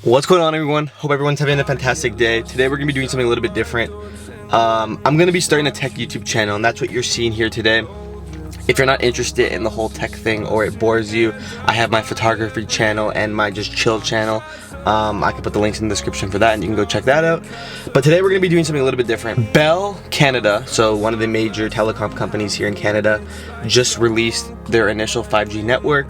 What's going on, everyone? Hope everyone's having a fantastic day. Today we're gonna be doing something a little bit different. I'm gonna be starting a tech YouTube channel, and that's what you're seeing here today. If you're not interested in the whole tech thing or it bores you, I have my photography channel and my just chill channel. I can put the links in the description for that and you can go check that out. But today we're gonna be doing something a little bit different. Bell Canada, so one of the major telecom companies here in Canada, just released their initial 5G network.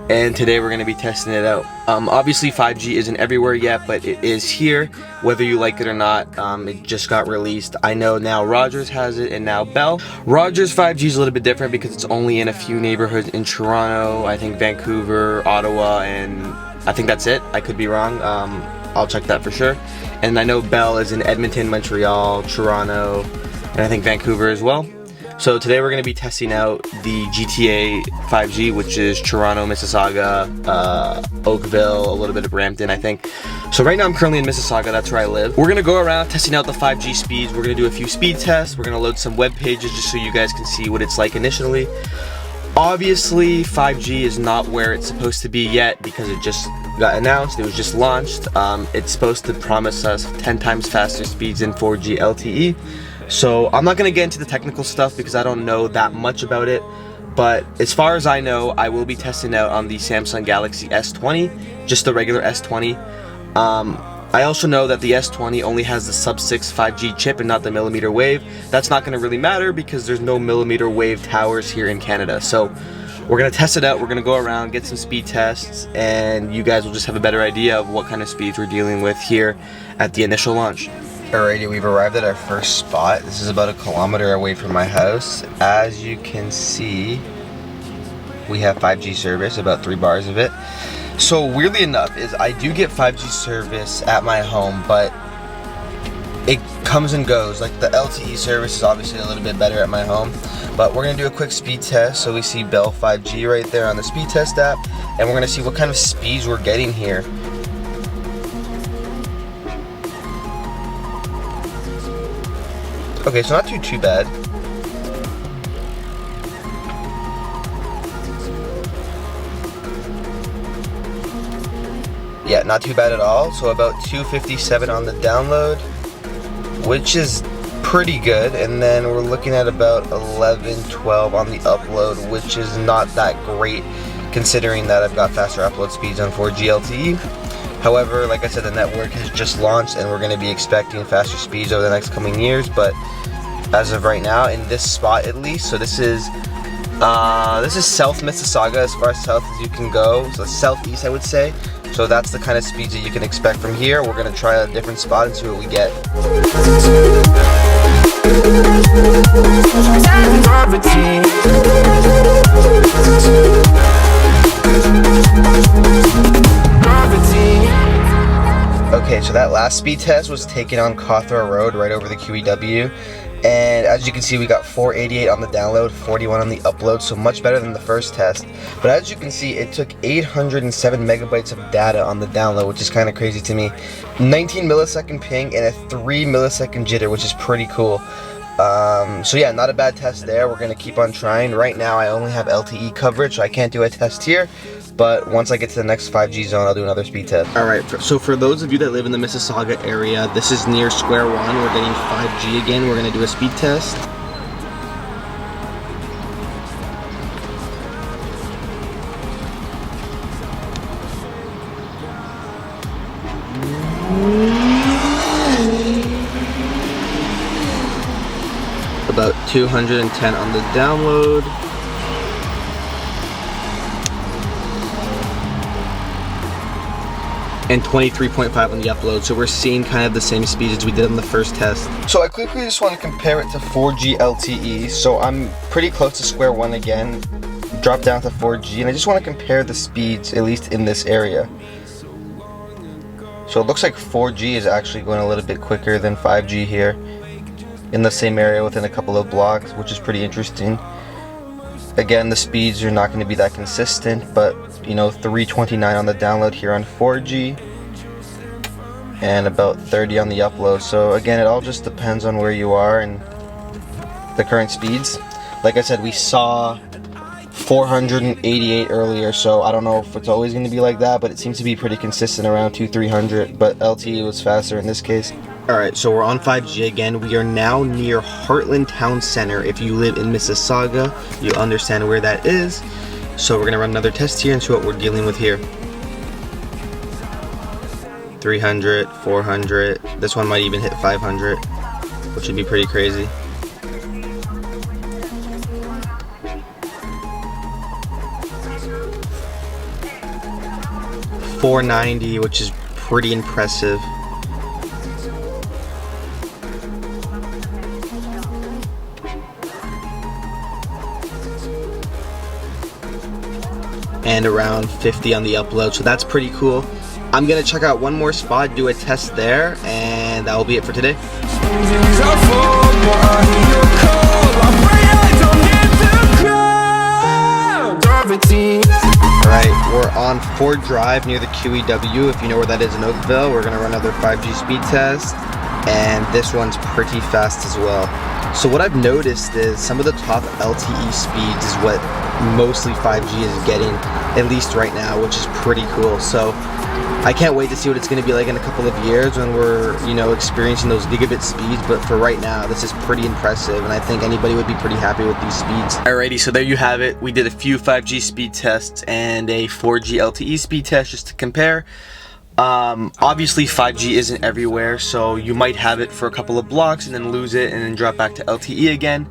And today we're going to be testing it out. Obviously 5G isn't everywhere yet, but it is here, whether you like it or not. It just got released. I know now Rogers has it and now Bell. Rogers 5G is a little bit different because it's only in a few neighborhoods in Toronto, I think Vancouver, Ottawa, and I think that's it. I could be wrong. I'll check that for sure. And I know Bell is in Edmonton, Montreal, Toronto, and I think Vancouver as well. So today we're going to be testing out the GTA 5G, which is Toronto, Mississauga, Oakville, a little bit of Brampton, I think. So right now I'm currently in Mississauga, that's where I live. We're going to go around testing out the 5G speeds. We're going to do a few speed tests. We're going to load some web pages just so you guys can see what it's like initially. Obviously 5G is not where it's supposed to be yet because it just got announced, it was just launched. It's supposed to promise us 10 times faster speeds than 4G LTE. So I'm not going to get into the technical stuff because I don't know that much about it, but as far as I know, I will be testing out on the Samsung Galaxy S20, just the regular S20. I also know that the S20 only has the sub-6 5G chip and not the millimeter wave. That's not going to really matter because there's no millimeter wave towers here in Canada. So we're going to test it out, we're going to go around, get some speed tests, and you guys will just have a better idea of what kind of speeds we're dealing with here at the initial launch. Alrighty, we've arrived at our first spot. This is about 1 kilometer away from my house. As you can see, we have 5G service, about 3 bars of it. So weirdly enough, is I do get 5G service at my home, but it comes and goes. Like the LTE service is obviously a little bit better at my home, but we're gonna do a quick speed test. So we see Bell 5G right there on the Speedtest app, and we're gonna see what kind of speeds we're getting here. Okay, so not too bad. Yeah, not too bad at all. So about 257 on the download, which is pretty good. And then we're looking at about 11-12 on the upload, which is not that great considering that I've got faster upload speeds on 4G LTE. However, like I said, the network has just launched and we're going to be expecting faster speeds over the next coming years, but as of right now, in this spot at least, so this is South Mississauga, as far south as you can go, so southeast I would say. So that's the kind of speeds that you can expect from here. We're going to try a different spot and see what we get. Okay, so that last speed test was taken on Cawthra Road, right over the QEW. And as you can see, we got 488 on the download, 41 on the upload, so much better than the first test. But as you can see, it took 807 megabytes of data on the download, which is kind of crazy to me. 19 millisecond ping and a 3 millisecond jitter, which is pretty cool. So yeah, not a bad test there. We're going to keep on trying. Right now, I only have LTE coverage, so I can't do a test here. But once I get to the next 5G zone, I'll do another speed test. Alright, so for those of you that live in the Mississauga area, this is near Square One. We're getting 5G again. We're going to do a speed test. About 210 on the download. And 23.5 on the upload, so we're seeing kind of the same speeds as we did on the first test. So I quickly just want to compare it to 4G LTE. So I'm pretty close to Square One again, drop down to 4G, and I just want to compare the speeds, at least in this area. So it looks like 4G is actually going a little bit quicker than 5G here, in the same area within a couple of blocks, which is pretty interesting. Again, the speeds are not going to be that consistent, but you know, 329 on the download here on 4G and about 30 on the upload. So again, it all just depends on where you are and the current speeds. Like I said, we saw 488 earlier, so I don't know if it's always going to be like that, but it seems to be pretty consistent around 200-300, but LTE was faster in this case. Alright, so we're on 5G again. We are now near Heartland Town Center. If you live in Mississauga, you'll understand where that is. So we're going to run another test here and see what we're dealing with here. 300, 400, this one might even hit 500, which would be pretty crazy. .490, which is pretty impressive. And around 50 on the upload, so that's pretty cool. I'm gonna check out one more spot, do a test there, and that will be it for today. Alright, we're on Ford Drive near the QEW. If you know where that is in Oakville, we're gonna run another 5G speed test, and this one's pretty fast as well. So what I've noticed is some of the top LTE speeds is what mostly 5G is getting, at least right now, which is pretty cool. So I can't wait to see what it's going to be like in a couple of years when we're, you know, experiencing those gigabit speeds. But for right now, this is pretty impressive, and I think anybody would be pretty happy with these speeds. Alrighty, so there you have it. We did a few 5G speed tests and a 4G LTE speed test just to compare. Obviously 5G isn't everywhere, so you might have it for a couple of blocks and then lose it and then drop back to LTE again.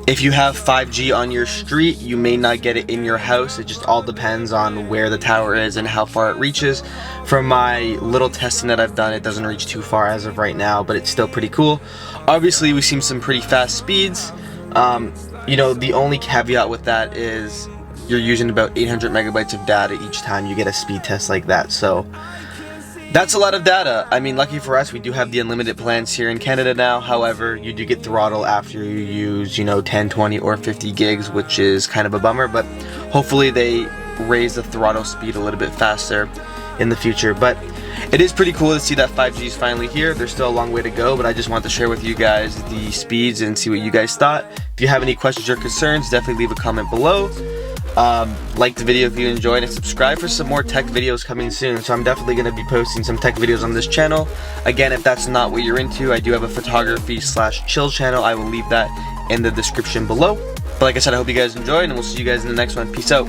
If you have 5G on your street, you may not get it in your house. It just all depends on where the tower is and how far it reaches. From my little testing that I've done, it doesn't reach too far as of right now, but it's still pretty cool. Obviously we've seen some pretty fast speeds. You know, the only caveat with that is you're using about 800 megabytes of data each time you get a speed test like that, so that's a lot of data. I mean, lucky for us, we do have the unlimited plans here in Canada now. However, you do get throttle after you use, you know, 10, 20, or 50 gigs, which is kind of a bummer, but hopefully they raise the throttle speed a little bit faster in the future. But it is pretty cool to see that 5G is finally here. There's still a long way to go, but I just want to share with you guys the speeds and see what you guys thought. If you have any questions or concerns, definitely leave a comment below. Like the video if you enjoyed, and subscribe for some more tech videos coming soon. So I'm definitely going to be posting some tech videos on this channel. Again, if that's not what you're into, I do have a photography/chill channel. I will leave that in the description below. But like I said, I hope you guys enjoyed, and we'll see you guys in the next one. Peace out.